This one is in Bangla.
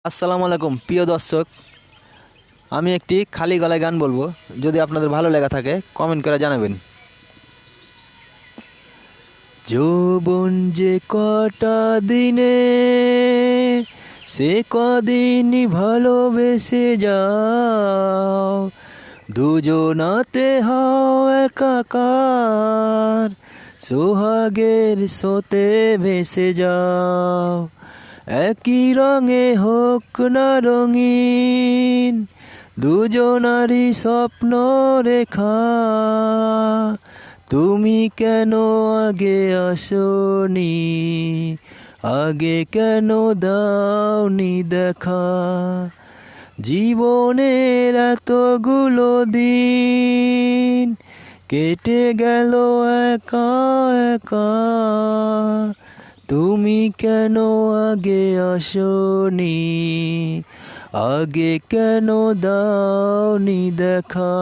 আসসালামু আলাইকুম প্রিয় দর্শক। আমি একটি খালি গলায় গান বলবো, যদি আপনাদের ভালো লেগে থাকে কমেন্ট করে জানাবেন। যৌবন যে কটা দিনে, সে কদিনই ভালোবেসে যাও, দুজনাতে হও একাকার, সোহাগের স্রোতে ভেসে যাও। একই রঙে হোক না রঙিন, দুজনারই স্বপ্ন রেখা, তুমি কেন আগে আসনি, আগে কেন দাওনি দেখা। জীবনের এতগুলো দিন কেটে গেল একা একা, তুমি কেন আগে আসনি, আগে কেন দাওনি দেখা।